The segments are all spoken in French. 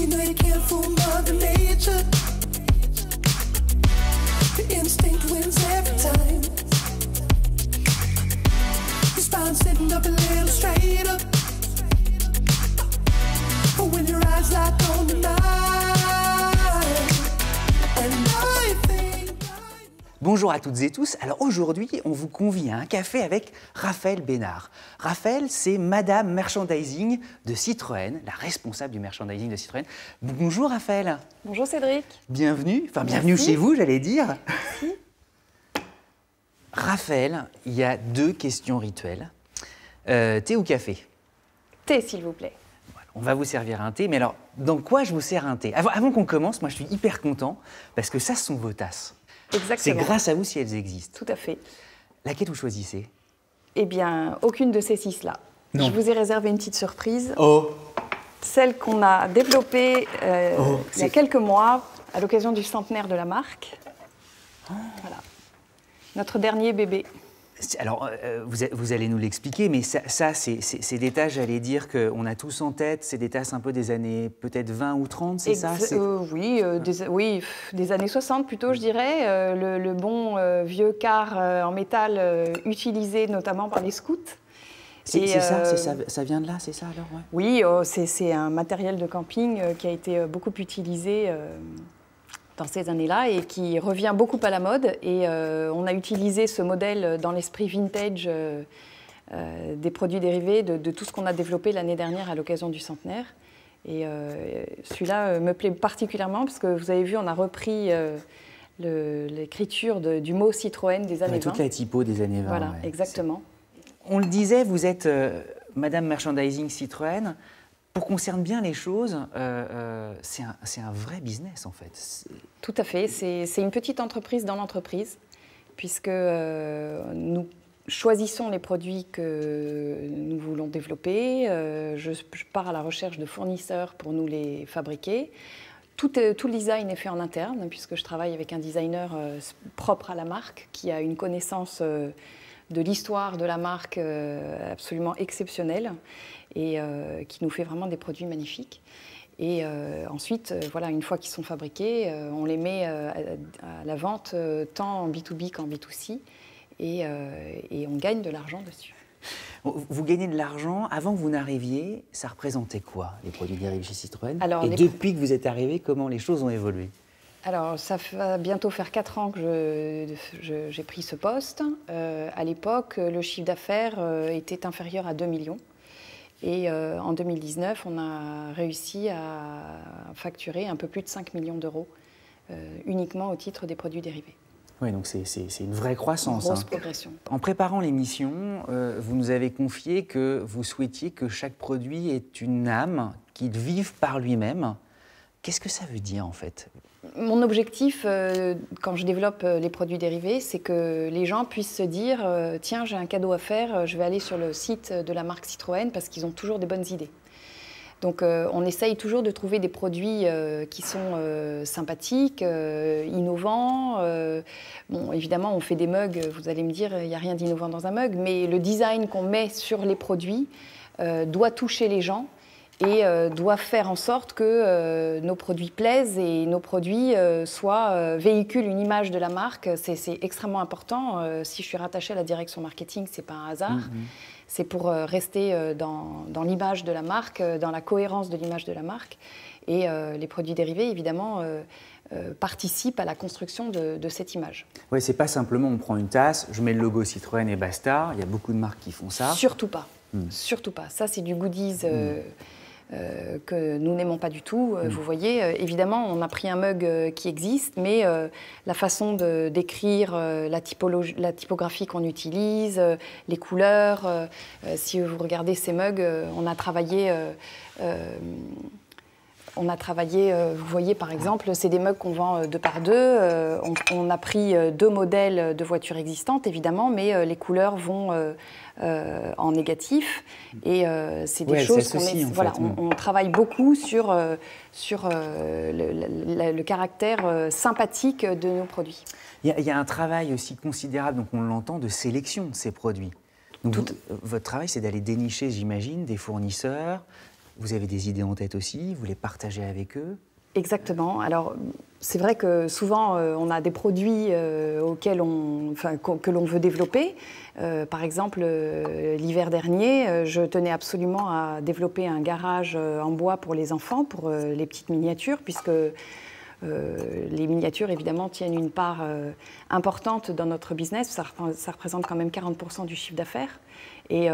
You know you can't fool Mother Nature. The instinct wins every time. Your spine sitting up a little straighter. But when your eyes lock on the night, and I think. Bonjour à toutes et tous. Alors aujourd'hui, on vous convie à un café avec Raphaël Bénard. Raphaël, c'est Madame Merchandising de Citroën, la responsable du merchandising de Citroën. Bonjour Raphaël. Bonjour Cédric. Bienvenue, enfin bienvenue chez vous, j'allais dire. Merci. Raphaël, il y a deux questions rituelles. Thé ou café? Thé, s'il vous plaît. Voilà, on va vous servir un thé, mais alors, dans quoi je vous sers un thé? Avant qu'on commence, moi je suis hyper content, parce que ça, ce sont vos tasses. Exactement. C'est grâce à vous si elles existent. Tout à fait. Laquelle vous choisissez? Eh bien, aucune de ces six-là. Non. Je vous ai réservé une petite surprise. Oh! Celle qu'on a développée il y a c'est- quelques mois à l'occasion du centenaire de la marque. Voilà. Notre dernier bébé. Alors, vous allez nous l'expliquer, mais ça c'est des tasses, j'allais dire, qu'on a tous en tête. C'est des tasses un peu des années peut-être 20 ou 30, c'est ça? Oui, des années 60 plutôt, je dirais. Le bon vieux quart en métal utilisé notamment par les scouts. C'est Et, ça, ça vient de là, c'est ça alors? Ouais. Oui, c'est un matériel de camping qui a été beaucoup utilisé dans ces années-là et qui revient beaucoup à la mode. Et on a utilisé ce modèle dans l'esprit vintage des produits dérivés de tout ce qu'on a développé l'année dernière à l'occasion du centenaire. Et celui-là me plaît particulièrement parce que vous avez vu, on a repris l'écriture du mot Citroën des années 20. Toute la typo des années 20. Voilà, ouais. exactement. On le disait, vous êtes Madame Merchandising Citroën. Pour qu'on cerne bien les choses, c'est un vrai business en fait. Tout à fait, c'est une petite entreprise dans l'entreprise, puisque nous choisissons les produits que nous voulons développer. Je pars à la recherche de fournisseurs pour nous les fabriquer. Tout le design est fait en interne, puisque je travaille avec un designer propre à la marque, qui a une connaissance de l'histoire de la marque absolument exceptionnelle et qui nous fait vraiment des produits magnifiques. Et ensuite, voilà, une fois qu'ils sont fabriqués, on les met à la vente tant en B2B qu'en B2C et on gagne de l'argent dessus. Vous gagnez de l'argent. Avant que vous n'arriviez, ça représentait quoi, les produits dérivés chez Citroën? Alors, et depuis que vous êtes arrivé, comment les choses ont évolué? Alors, ça va bientôt faire 4 ans que j'ai pris ce poste. À l'époque, le chiffre d'affaires était inférieur à 2 millions. Et en 2019, on a réussi à facturer un peu plus de 5 millions d'euros uniquement au titre des produits dérivés. Oui, donc c'est une vraie croissance. Une grosse progression. En préparant l'émission, vous nous avez confié que vous souhaitiez que chaque produit ait une âme, qu'il vive par lui-même. Qu'est-ce que ça veut dire en fait? Mon objectif, quand je développe les produits dérivés, c'est que les gens puissent se dire tiens, j'ai un cadeau à faire, je vais aller sur le site de la marque Citroën parce qu'ils ont toujours des bonnes idées. Donc on essaye toujours de trouver des produits qui sont sympathiques, innovants. Bon, évidemment, on fait des mugs, vous allez me dire, il n'y a rien d'innovant dans un mug, mais le design qu'on met sur les produits doit toucher les gens et doit faire en sorte que nos produits plaisent et nos produits véhiculent une image de la marque. C'est extrêmement important. Si je suis rattachée à la direction marketing, ce n'est pas un hasard. C'est pour rester dans l'image de la marque, dans la cohérence de l'image de la marque. Et les produits dérivés, évidemment, participent à la construction de cette image. Oui, c'est pas simplement on prend une tasse, je mets le logo Citroën et basta. Il y a beaucoup de marques qui font ça. Surtout pas. Surtout pas. Ça, c'est du goodies que nous n'aimons pas du tout. Vous voyez, évidemment, on a pris un mug qui existe, mais la façon d'écrire, la typographie qu'on utilise, les couleurs, si vous regardez ces mugs, on a travaillé, vous voyez par exemple, c'est des mugs qu'on vend 2 par 2. On a pris 2 modèles de voitures existantes, évidemment, mais les couleurs vont en négatif. Et c'est des choses qu'on voilà, on travaille beaucoup sur le caractère sympathique de nos produits. Il y a un travail aussi considérable, donc on l'entend, de sélection de ces produits. Donc votre travail, c'est d'aller dénicher, j'imagine, des fournisseurs. vous avez des idées en tête aussi, vous les partagez avec eux? Exactement. Alors, c'est vrai que souvent, on a des produits que l'on veut développer. Par exemple, l'hiver dernier, je tenais absolument à développer un garage en bois pour les enfants, pour les petites miniatures, puisque les miniatures, évidemment, tiennent une part importante dans notre business. Ça représente quand même 40% du chiffre d'affaires. Et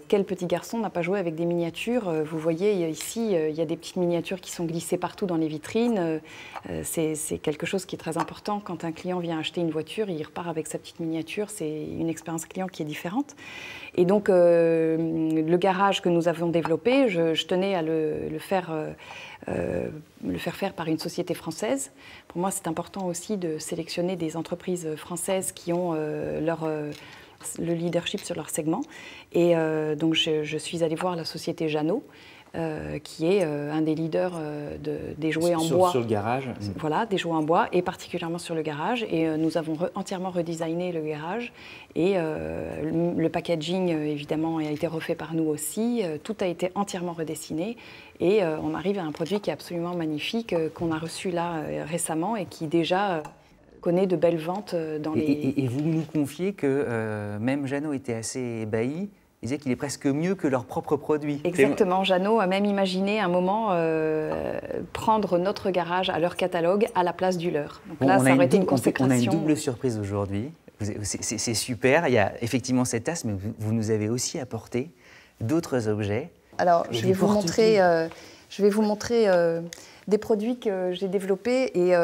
quel petit garçon n'a pas joué avec des miniatures? Vous voyez ici, il y a des petites miniatures qui sont glissées partout dans les vitrines. C'est quelque chose qui est très important. Quand un client vient acheter une voiture, il repart avec sa petite miniature. C'est une expérience client qui est différente. Et donc, le garage que nous avons développé, je tenais à le faire faire par une société française. Pour moi, c'est important aussi de sélectionner des entreprises françaises qui ont le leadership sur leur segment. Et donc, je suis allée voir la société Jeannot, qui est un des leaders des jouets en bois. Sur le garage. Voilà, des jouets en bois, et particulièrement sur le garage. Et nous avons entièrement redesigné le garage. Et le packaging, évidemment, a été refait par nous aussi. Tout a été entièrement redessiné. Et on arrive à un produit qui est absolument magnifique, qu'on a reçu là récemment et qui déjà connaît de belles ventes dans les... Et vous nous confiez que même Jeannot était assez ébahi. Il disait qu'il est presque mieux que leur propre produit. Exactement. Jeannot a même imaginé un moment prendre notre garage à leur catalogue à la place du leur. Donc là, ça aurait été une consécration. On a une double surprise aujourd'hui. C'est super. Il y a effectivement cette tasse, mais vous nous avez aussi apporté d'autres objets. Alors, je vais vous montrer des produits que j'ai développés et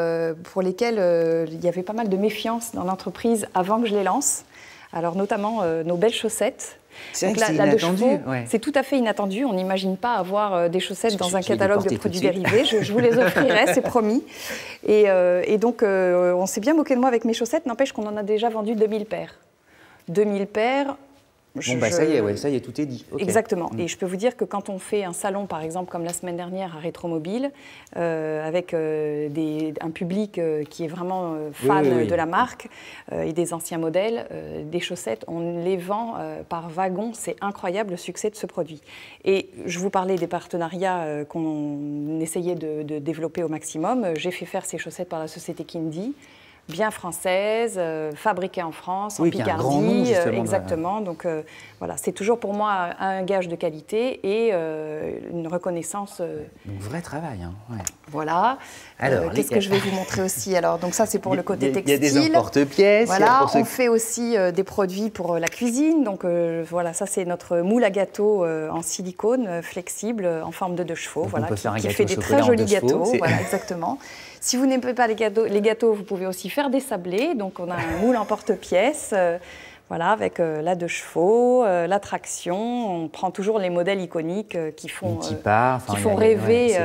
pour lesquels il y avait pas mal de méfiance dans l'entreprise avant que je les lance. Alors, notamment nos belles chaussettes. C'est vrai que c'est inattendu. C'est tout à fait inattendu. On n'imagine pas avoir des chaussettes dans un catalogue de produits dérivés. Je vous les offrirai, c'est promis. Et donc, on s'est bien moqué de moi avec mes chaussettes. N'empêche qu'on en a déjà vendu 2000 paires. 2000 paires. Ça y est, tout est dit. Okay. Exactement. Et je peux vous dire que quand on fait un salon, par exemple, comme la semaine dernière à Rétromobile, avec un public qui est vraiment fan de la marque et des anciens modèles, des chaussettes, on les vend par wagon. C'est incroyable le succès de ce produit. Et je vous parlais des partenariats qu'on essayait de développer au maximum. J'ai fait faire ces chaussettes par la société Kindy, bien française, fabriquée en France, en Picardie, grand nom, exactement. Donc voilà, c'est toujours pour moi un gage de qualité et une reconnaissance. Donc vrai travail, hein. Ouais. Voilà. Alors, qu'est-ce que je vais vous montrer aussi? Alors, donc ça, c'est pour le côté textile. Il y a des emporte-pièces. Voilà, on fait aussi des produits pour la cuisine. Donc voilà, ça c'est notre moule à gâteau en silicone flexible en forme de deux chevaux. Voilà, qui fait des très jolis gâteaux. Voilà, exactement. Si vous n'aimez pas les gâteaux, vous pouvez aussi faire des sablés. Donc, on a un moule en porte-pièces, voilà, avec la deux chevaux, la traction. On prend toujours les modèles iconiques qui font rêver,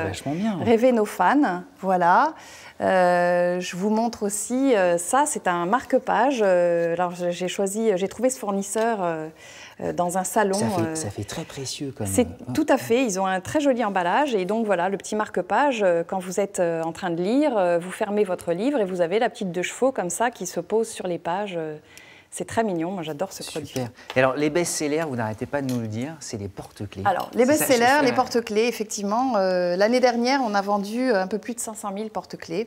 rêver nos fans. Voilà. Je vous montre aussi, ça, c'est un marque-page. Alors, j'ai trouvé ce fournisseur dans un salon. Ça fait très précieux quand même. C'est tout à fait. Ils ont un très joli emballage. Et donc voilà, le petit marque-page, quand vous êtes en train de lire, vous fermez votre livre et vous avez la petite deux chevaux comme ça qui se pose sur les pages. C'est très mignon, moi j'adore ce produit. Et alors les best-sellers, vous n'arrêtez pas de nous le dire, c'est les porte-clés. Alors les best-sellers, les porte-clés, effectivement, l'année dernière on a vendu un peu plus de 500 000 porte-clés.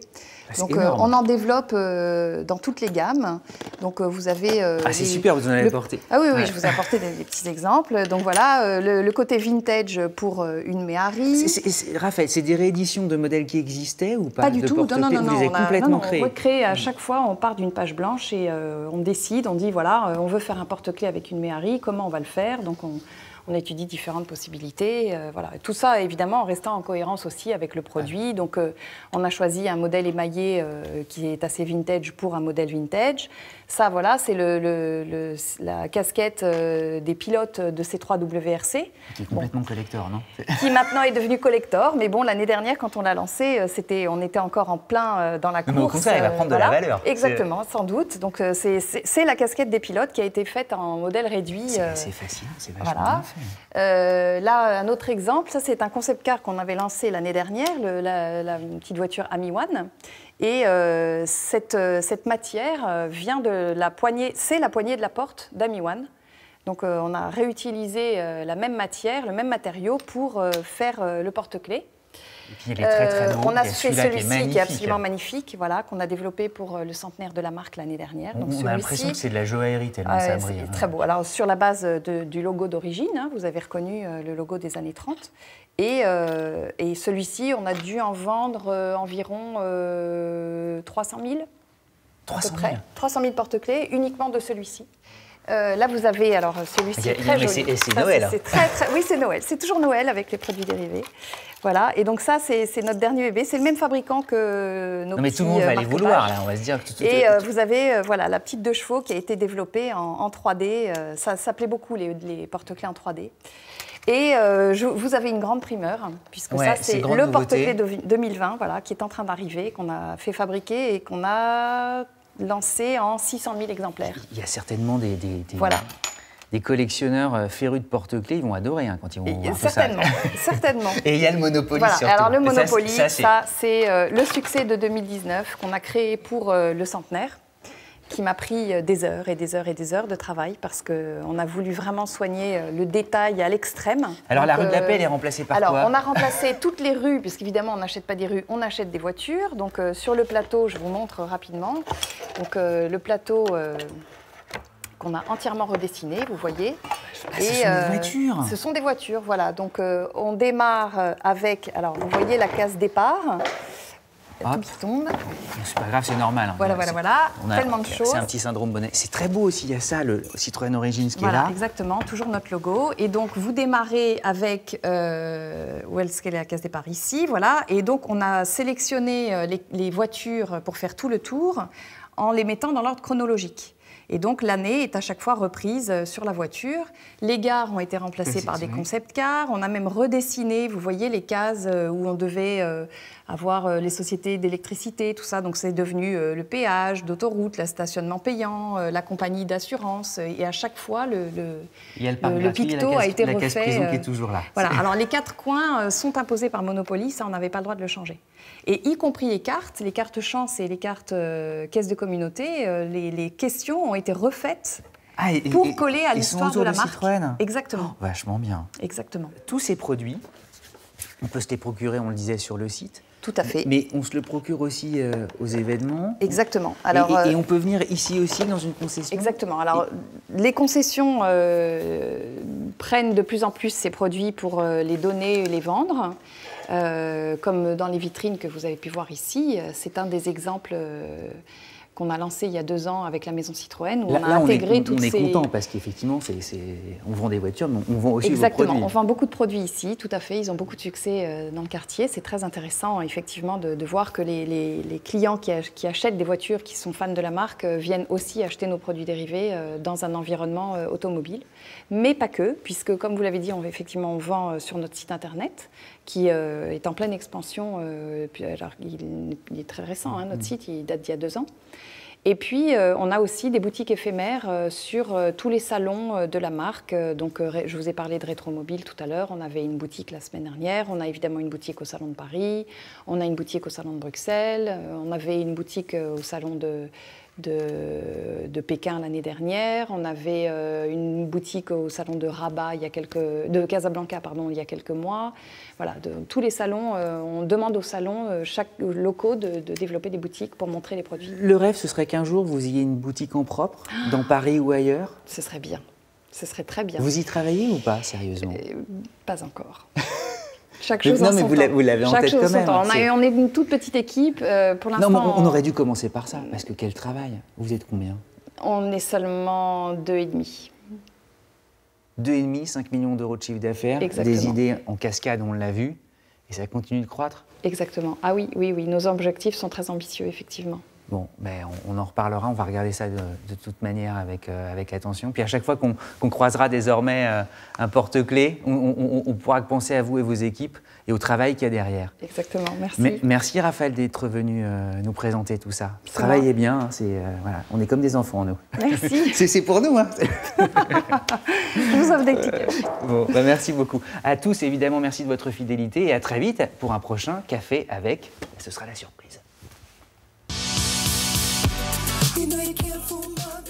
Donc on en développe dans toutes les gammes. Donc vous avez... c'est super, vous en avez apporté. Ah oui, je vous ai apporté des petits exemples. Donc voilà, le côté vintage pour une Méhari. Raphaël, c'est des rééditions de modèles qui existaient ou pas? Pas du tout, non. Vous les avez complètement créés. On recrée à chaque fois, on part d'une page blanche et on décide. On dit, voilà, on veut faire un porte-clés avec une Méhari, comment on va le faire? Donc, on étudie différentes possibilités. Voilà. Tout ça, évidemment, en restant en cohérence aussi avec le produit. Donc, on a choisi un modèle émaillé qui est assez vintage pour un modèle vintage. Ça, voilà, c'est la casquette des pilotes de C3WRC. Qui est complètement collector, non? Qui maintenant est devenu collector. Mais bon, l'année dernière, quand on l'a lancé, on était encore en plein dans la course. Mais au contraire, il va prendre de la valeur. Exactement, sans doute. Donc, c'est la casquette des pilotes qui a été faite en modèle réduit. C'est fascinant, c'est vachement bien fait. Là, un autre exemple, ça c'est un concept car qu'on avait lancé l'année dernière, la petite voiture Ami One. Et cette matière vient de la poignée, c'est la poignée de la porte d'Ami One. Donc on a réutilisé la même matière, le même matériau pour faire le porte-clés. Et puis il est très très beau. On a Il y fait celui-là celui-ci qui est absolument magnifique, voilà, qu'on a développé pour le centenaire de la marque l'année dernière. Donc on a l'impression que c'est de la joaillerie tellement ça brille. C'est très beau. Alors sur la base du logo d'origine, hein, vous avez reconnu le logo des années 30. Et celui-ci, on a dû en vendre environ 300 000. 300 000. À peu près. 300 000 porte-clés uniquement de celui-ci. Là, vous avez alors celui-ci très joli. Et c'est Noël. Oui, c'est Noël. C'est toujours Noël avec les produits dérivés. Voilà. Et donc ça, c'est notre dernier bébé. C'est le même fabricant que nos petits. Non, mais tout le monde va aller vouloir là. On va se dire que tout. Et vous avez voilà la petite 2 chevaux qui a été développée en 3D. Ça plaît beaucoup les porte-clés en 3D. Et vous avez une grande primeur, puisque ça, c'est le porte-clés 2020, voilà, qui est en train d'arriver, qu'on a fait fabriquer et qu'on a lancé en 600 000 exemplaires. Il y a certainement des collectionneurs férus de porte-clés, ils vont adorer hein, quand ils vont voir certainement, tout ça. Certainement. Et il y a le Monopoly voilà. surtout. Alors le Monopoly, ça c'est le succès de 2019 qu'on a créé pour le centenaire, qui m'a pris des heures et des heures et des heures de travail parce qu'on a voulu vraiment soigner le détail à l'extrême. Alors la rue de la Paix, elle est remplacée par quoi? Alors on a remplacé toutes les rues, puisqu'évidemment on n'achète pas des rues, on achète des voitures. Donc sur le plateau, je vous montre rapidement. Donc le plateau qu'on a entièrement redessiné, vous voyez. Ce sont des voitures. Ce sont des voitures, voilà. Donc on démarre avec, alors vous voyez la case départ. Tout qui tombe. C'est pas grave, c'est normal. Hein. Voilà. Tellement de choses. C'est un petit syndrome bonnet. C'est très beau aussi, il y a ça, le Citroën Origins qui est là. Exactement, toujours notre logo. Et donc, vous démarrez avec, où est-ce qu'elle est la case départ ici, voilà. Et donc, on a sélectionné les voitures pour faire tout le tour en les mettant dans l'ordre chronologique. Et donc, l'année est à chaque fois reprise sur la voiture. Les gares ont été remplacées par des concept cars. On a même redessiné, vous voyez, les cases où on devait avoir les sociétés d'électricité, tout ça. Donc, c'est devenu le péage d'autoroute, le stationnement payant, la compagnie d'assurance. Et à chaque fois, le picto a été refait. La caisse prison qui est toujours là. Voilà. Alors, les 4 coins sont imposés par Monopoly. Ça, on n'avait pas le droit de le changer. Et y compris les cartes chance et les cartes caisse de communauté, les questions ont été refaites pour coller à l'histoire de la marque. Citroën. Exactement. Oh, vachement bien. Exactement. Tous ces produits, on peut se les procurer, on le disait, sur le site. Tout à fait. Mais on se le procure aussi aux événements. Exactement. Alors, et on peut venir ici aussi dans une concession. Exactement. Alors, les concessions prennent de plus en plus ces produits pour les donner, les vendre. Comme dans les vitrines que vous avez pu voir ici, c'est un des exemples qu'on a lancé il y a 2 ans avec la maison Citroën, où on a intégré toutes ces... On est content parce qu'effectivement, on vend des voitures, mais on vend aussi vos produits. Exactement, on vend beaucoup de produits ici, tout à fait. Ils ont beaucoup de succès dans le quartier. C'est très intéressant, effectivement, de voir que les clients qui achètent des voitures, qui sont fans de la marque, viennent aussi acheter nos produits dérivés dans un environnement automobile. Mais pas que, puisque, comme vous l'avez dit, on vend sur notre site internet, qui est en pleine expansion. Alors, il est très récent, hein, notre site, il date d'il y a 2 ans. Et puis, on a aussi des boutiques éphémères sur tous les salons de la marque. Donc, je vous ai parlé de Rétromobile tout à l'heure. On avait une boutique la semaine dernière. On a évidemment une boutique au Salon de Paris. On a une boutique au Salon de Bruxelles. On avait une boutique au Salon de Pékin l'année dernière. On avait une boutique au salon de Rabat de Casablanca il y a quelques mois. Voilà, tous les salons, on demande aux salons, chaque locaux, de développer des boutiques pour montrer les produits. Le rêve, ce serait qu'un jour vous ayez une boutique en propre, dans Paris ou ailleurs? Ce serait bien. Ce serait très bien. Vous y travaillez ou pas, sérieusement? Pas encore. Chaque chose en son temps. Vous l'avez en tête quand même. On est une toute petite équipe. Pour l'instant, non, mais on aurait dû commencer par ça, parce que quel travail. Vous êtes combien? On est seulement 2,5. 2,5, 5 millions d'euros de chiffre d'affaires, des idées en cascade, on l'a vu, et ça continue de croître? Exactement. Ah oui, nos objectifs sont très ambitieux, effectivement. Bon, ben on en reparlera, on va regarder ça de toute manière avec attention. Puis à chaque fois qu'on croisera désormais un porte-clés, on pourra penser à vous et vos équipes et au travail qu'il y a derrière. Exactement, merci. Merci Raphaël d'être venu nous présenter tout ça. Travaillez bien, hein, voilà, on est comme des enfants, nous. Merci. C'est pour nous. Hein. Je vous offre des tickets. Bon, ben merci beaucoup. À tous, évidemment, merci de votre fidélité et à très vite pour un prochain café avec... Ce sera la surprise. You know you can't fool my